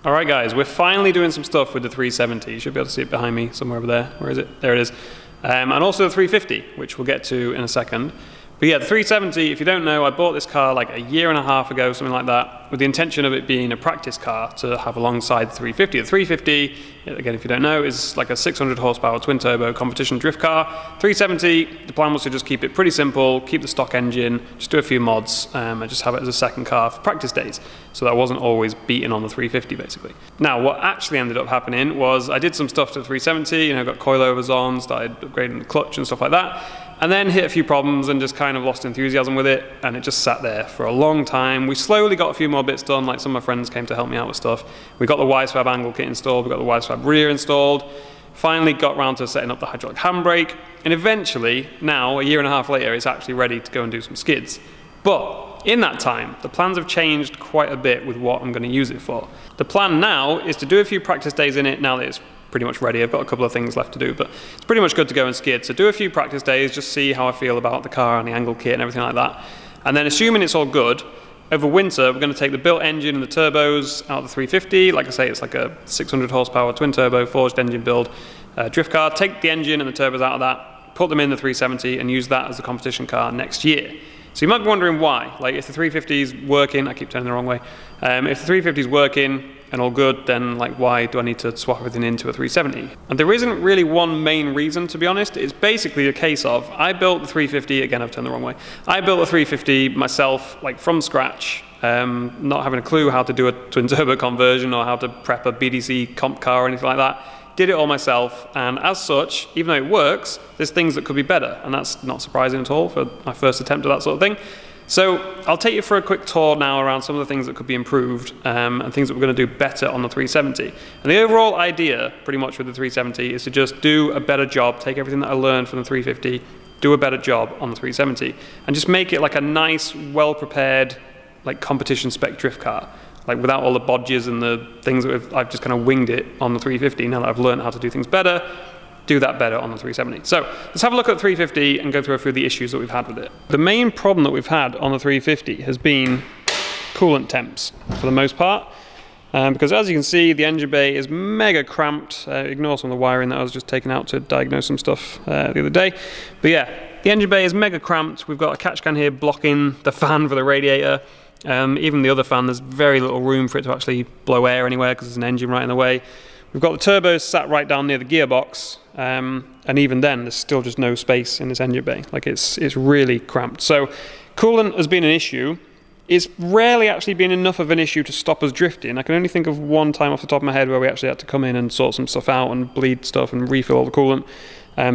Alright guys, we're finally doing some stuff with the 370. You should be able to see it behind me, somewhere over there. Where is it? There it is. And also the 350, which we'll get to in a second. But yeah, the 370, if you don't know, I bought this car like a year and a half ago, something like that, with the intention of it being a practice car to have alongside the 350. The 350, again, if you don't know, is like a 600 horsepower twin turbo competition drift car. 370, the plan was to just keep it pretty simple, keep the stock engine, just do a few mods, and just have it as a second car for practice days. So that wasn't always beating on the 350, basically. Now, what actually ended up happening was I did some stuff to the 370, you know, got coilovers on, started upgrading the clutch and stuff like that. And then hit a few problems and just kind of lost enthusiasm with it, and it just sat there for a long time. We slowly got a few more bits done, like some of my friends came to help me out with stuff. We got the Wisefab angle kit installed, we got the Wisefab rear installed, finally got round to setting up the hydraulic handbrake, and eventually, now, a year and a half later, it's actually ready to go and do some skids. But in that time, the plans have changed quite a bit with what I'm going to use it for. The plan now is to do a few practice days in it now that it's pretty much ready. I've got a couple of things left to do, but it's pretty much good to go and skid. So do a few practice days, just see how I feel about the car and the angle kit and everything like that. And then assuming it's all good, over winter, we're going to take the built engine and the turbos out of the 350. Like I say, it's like a 600 horsepower twin turbo forged engine build drift car. Take the engine and the turbos out of that, put them in the 370 and use that as the competition car next year. So you might be wondering why. Like if the 350 is working, I keep turning the wrong way. If the 350 is working and all good, then like why do I need to swap everything into a 370? And there isn't really one main reason, to be honest. It's basically a case of, I built the 350, again I've turned the wrong way. I built the 350 myself, like from scratch, not having a clue how to do a twin turbo conversion or how to prep a BDC comp car or anything like that. Did it all myself, and as such, even though it works, there's things that could be better, and that's not surprising at all for my first attempt at that sort of thing. So I'll take you for a quick tour now around some of the things that could be improved and things that we're going to do better on the 370. And the overall idea, pretty much with the 370, is to just do a better job, take everything that I learned from the 350, do a better job on the 370, and just make it like a nice, well-prepared, like competition spec drift car. Like without all the bodges and the things that I've just kind of winged it on the 350. Now that I've learned how to do things better, do that better on the 370. So let's have a look at the 350 and go through a few of the issues that we've had with it. The main problem that we've had on the 350 has been coolant temps for the most part. Because as you can see, the engine bay is mega cramped. Ignore some of the wiring that I was just taking out to diagnose some stuff the other day. But yeah, the engine bay is mega cramped. We've got a catch can here blocking the fan for the radiator. Even the other fan, there's very little room for it to actually blow air anywhere because there's an engine right in the way. We've got the turbos sat right down near the gearbox, and even then there's still just no space in this engine bay. Like it's really cramped. So coolant has been an issue. It's rarely actually been enough of an issue to stop us drifting. I can only think of one time off the top of my head where we actually had to come in and sort some stuff out and bleed stuff and refill all the coolant.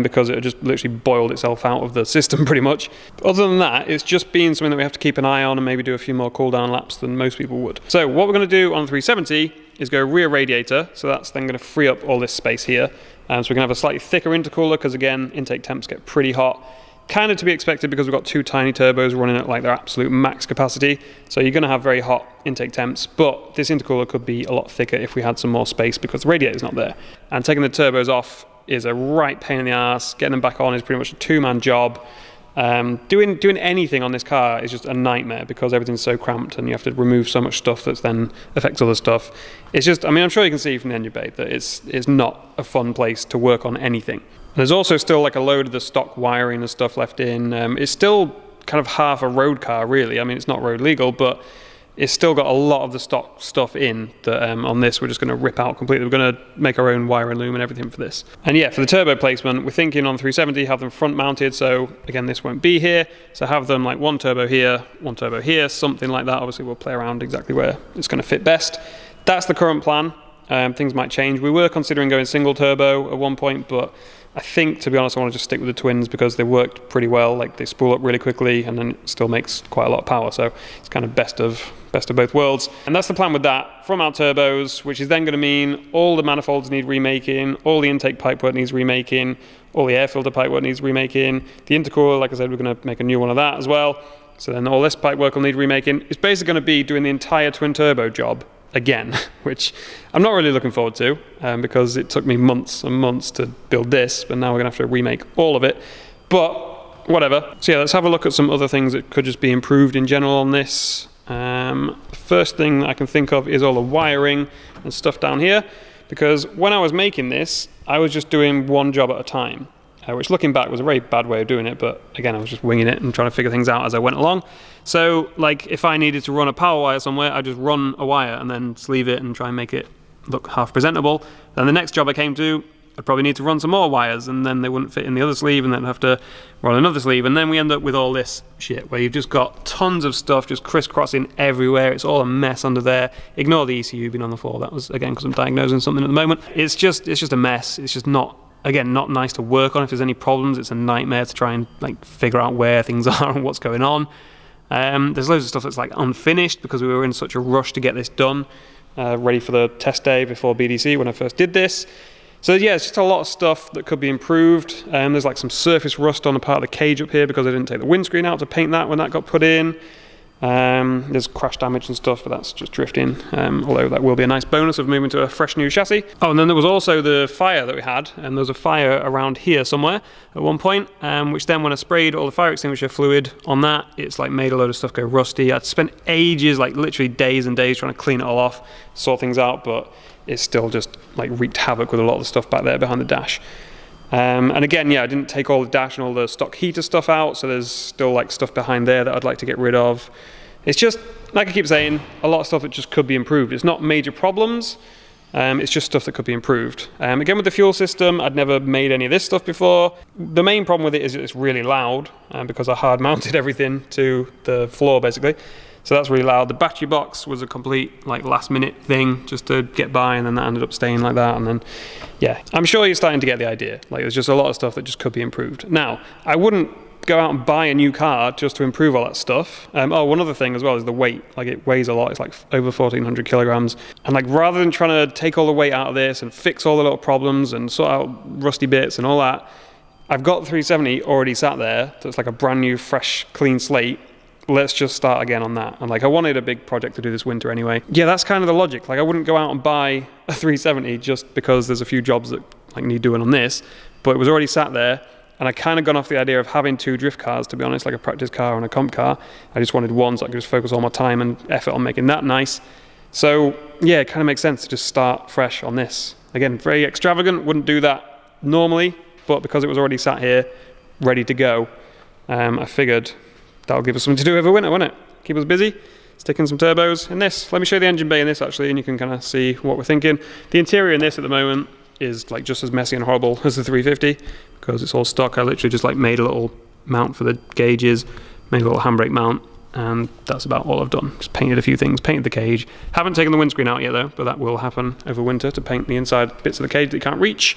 Because it just literally boiled itself out of the system pretty much. But other than that, it's just been something that we have to keep an eye on and maybe do a few more cool down laps than most people would. So what we're going to do on the 370 is go rear radiator, so that's then going to free up all this space here. So we're going to have a slightly thicker intercooler because again, intake temps get pretty hot. Kind of to be expected because we've got two tiny turbos running at like their absolute max capacity. So you're going to have very hot intake temps, but this intercooler could be a lot thicker if we had some more space because the radiator's not there. And taking the turbos off is a right pain in the ass. Getting them back on is pretty much a two-man job. Doing anything on this car is just a nightmare because everything's so cramped and you have to remove so much stuff that then affects other stuff. It's just, I mean, I'm sure you can see from the engine bay that it's not a fun place to work on anything. And there's also still like a load of the stock wiring and stuff left in. It's still kind of half a road car, really. I mean, it's not road legal, but it's still got a lot of the stock stuff in that on this we're just going to rip out completely. We're going to make our own wire and loom and everything for this. And yeah, for the turbo placement, we're thinking on 370 have them front mounted, so again this won't be here, so have them like one turbo here, something like that. Obviously we'll play around exactly where it's going to fit best. That's the current plan. Things might change. We were considering going single turbo at one point, but I think, to be honest, I want to just stick with the twins because they worked pretty well. Like they spool up really quickly and then it still makes quite a lot of power. So it's kind of best of both worlds. And that's the plan with that. Front mount turbos, which is then going to mean all the manifolds need remaking, all the intake pipework needs remaking, all the air filter pipework needs remaking. The intercooler, like I said, we're going to make a new one of that as well. So then all this pipework will need remaking. It's basically going to be doing the entire twin turbo job again, which I'm not really looking forward to because it took me months and months to build this, but now we're gonna have to remake all of it. But whatever. So yeah, let's have a look at some other things that could just be improved in general on this. The first thing that I can think of is all the wiring and stuff down here, because when I was making this, I was just doing one job at a time, which looking back was a very bad way of doing it, but again, I was just winging it and trying to figure things out as I went along. So like if I needed to run a power wire somewhere, I'd just run a wire and then sleeve it and try and make it look half presentable. Then the next job I came to, I'd probably need to run some more wires, and then they wouldn't fit in the other sleeve, and then I'd have to run another sleeve, and then we end up with all this shit where you've just got tons of stuff just crisscrossing everywhere. It's all a mess under there. Ignore the ECU being on the floor. That was again because I'm diagnosing something at the moment. It's just a mess. It's just not, again, not nice to work on. If there's any problems, it's a nightmare to try and like figure out where things are and what's going on. There's loads of stuff that's like unfinished because we were in such a rush to get this done, ready for the test day before BDC when I first did this. So yeah, it's just a lot of stuff that could be improved. There's like some surface rust on a part of the cage up here because I didn't take the windscreen out to paint that when that got put in. There's crash damage and stuff, but that's just drifting, although that will be a nice bonus of moving to a fresh new chassis. Oh, and then there was also the fire that we had, and there was a fire around here somewhere at one point, which then when I sprayed all the fire extinguisher fluid on that, it's like made a load of stuff go rusty. I'd spent ages, like literally days and days trying to clean it all off, sort things out, but it's still just like wreaked havoc with a lot of the stuff back there behind the dash. And again, yeah, I didn't take all the dash and all the stock heater stuff out, so there's still like stuff behind there that I'd like to get rid of. It's just, like I keep saying, a lot of stuff that just could be improved. It's not major problems, it's just stuff that could be improved. Again, with the fuel system, I'd never made any of this stuff before. The main problem with it is it's really loud, because I hard mounted everything to the floor basically. So that's really loud. The battery box was a complete like last minute thing just to get by, and then that ended up staying like that, and then yeah, I'm sure you're starting to get the idea. Like there's just a lot of stuff that just could be improved. Now, I wouldn't go out and buy a new car just to improve all that stuff. Oh, one other thing as well is the weight. Like it weighs a lot. It's like over 1,400 kilograms. And like rather than trying to take all the weight out of this and fix all the little problems and sort out rusty bits and all that, I've got the 370 already sat there. So it's like a brand new, fresh, clean slate. Let's just start again on that. And like I wanted a big project to do this winter anyway. Yeah, that's kind of the logic. Like I wouldn't go out and buy a 370 just because there's a few jobs that like need doing on this, but it was already sat there, and I kind of gone off the idea of having two drift cars, to be honest, like a practice car and a comp car. I just wanted one so I could just focus all my time and effort on making that nice. So yeah, it kind of makes sense to just start fresh on this. Again, very extravagant, wouldn't do that normally, but because it was already sat here, ready to go, I figured that'll give us something to do over winter, won't it? Keep us busy, sticking some turbos in this. Let me show you the engine bay in this actually, and you can kind of see what we're thinking. The interior in this at the moment is like just as messy and horrible as the 350 because it's all stock. I literally just like made a little mount for the gauges, made a little handbrake mount, and that's about all I've done. Just painted a few things, painted the cage. Haven't taken the windscreen out yet though, but that will happen over winter to paint the inside bits of the cage that you can't reach.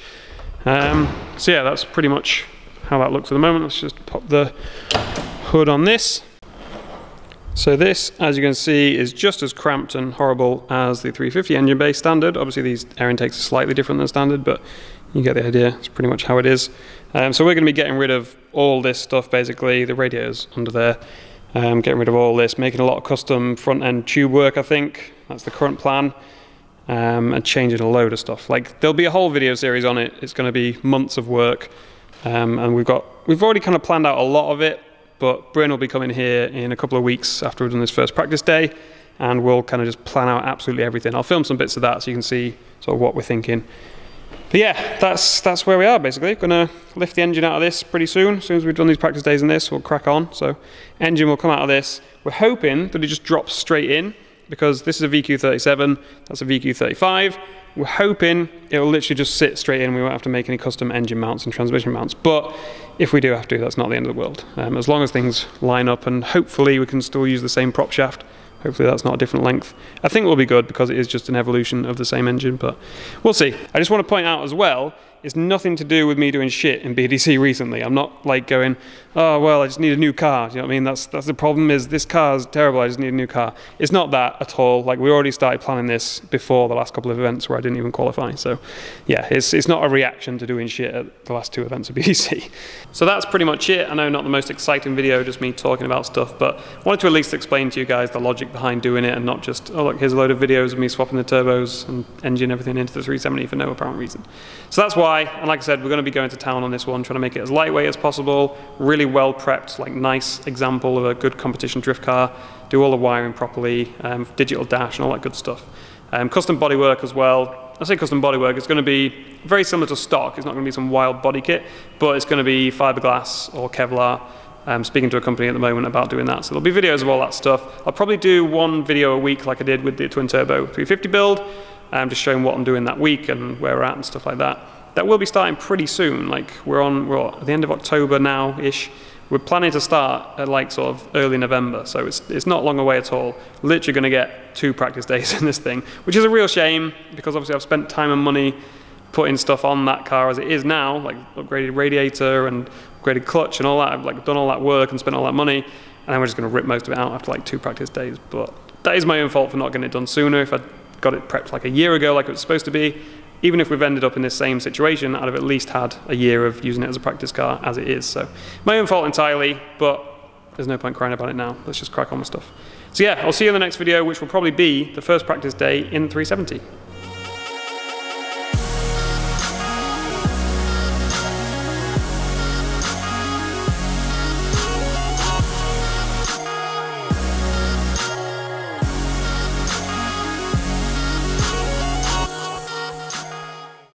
So yeah, that's pretty much how that looks at the moment. Let's just pop the hood on this. So this, as you can see, is just as cramped and horrible as the 350 engine bay standard. Obviously these air intakes are slightly different than standard, but you get the idea. It's pretty much how it is. So we're going to be getting rid of all this stuff basically, the radiators under there, getting rid of all this, making a lot of custom front end tube work, I think. That's the current plan. And changing a load of stuff. Like there'll be a whole video series on it. It's going to be months of work. And we've already kind of planned out a lot of it. But Bryn will be coming here in a couple of weeks after we've done this first practice day, and we'll kind of just plan out absolutely everything. I'll film some bits of that so you can see sort of what we're thinking. But yeah, that's where we are basically. Gonna lift the engine out of this pretty soon. As soon as we've done these practice days in this, we'll crack on. So engine will come out of this. We're hoping that it just drops straight in because this is a VQ37, that's a VQ35. We're hoping it will literally just sit straight in. We won't have to make any custom engine mounts and transmission mounts. But if we do have to, that's not the end of the world. As long as things line up, and hopefully we can still use the same prop shaft. Hopefully that's not a different length. I think we'll be good because it is just an evolution of the same engine, but we'll see. I just want to point out as well, it's nothing to do with me doing shit in BDC recently. I'm not like going, oh, well, I just need a new car. Do you know what I mean? That's the problem, is this car's terrible, I just need a new car. It's not that at all. Like we already started planning this before the last couple of events where I didn't even qualify. So yeah, it's not a reaction to doing shit at the last two events of BDC. So that's pretty much it. I know not the most exciting video, just me talking about stuff, but I wanted to at least explain to you guys the logic behind doing it and not just, oh look, here's a load of videos of me swapping the turbos and engine everything into the 370 for no apparent reason. So that's why why. And like I said, we're going to be going to town on this one, trying to make it as lightweight as possible, really well prepped, like nice example of a good competition drift car, do all the wiring properly, digital dash and all that good stuff. Custom bodywork as well. I say custom bodywork, it's going to be very similar to stock. It's not going to be some wild body kit, but it's going to be fiberglass or Kevlar. I'm speaking to a company at the moment about doing that, so there'll be videos of all that stuff. I'll probably do one video a week like I did with the twin turbo 350 build, just showing what I'm doing that week and where we're at and stuff like that. That will be starting pretty soon. Like we're at the end of October now-ish. We're planning to start at like sort of early November, so it's not long away at all. Literally going to get 2 practice days in this thing, which is a real shame because obviously I've spent time and money putting stuff on that car as it is now, like upgraded radiator and upgraded clutch and all that. I've like done all that work and spent all that money, and then we're just going to rip most of it out after like 2 practice days. But that is my own fault for not getting it done sooner. If I'd got it prepped like a year ago like it was supposed to be, even if we've ended up in this same situation, I'd have at least had a year of using it as a practice car as it is. So my own fault entirely, but there's no point crying about it now. Let's just crack on with stuff. So yeah, I'll see you in the next video, which will probably be the first practice day in 370.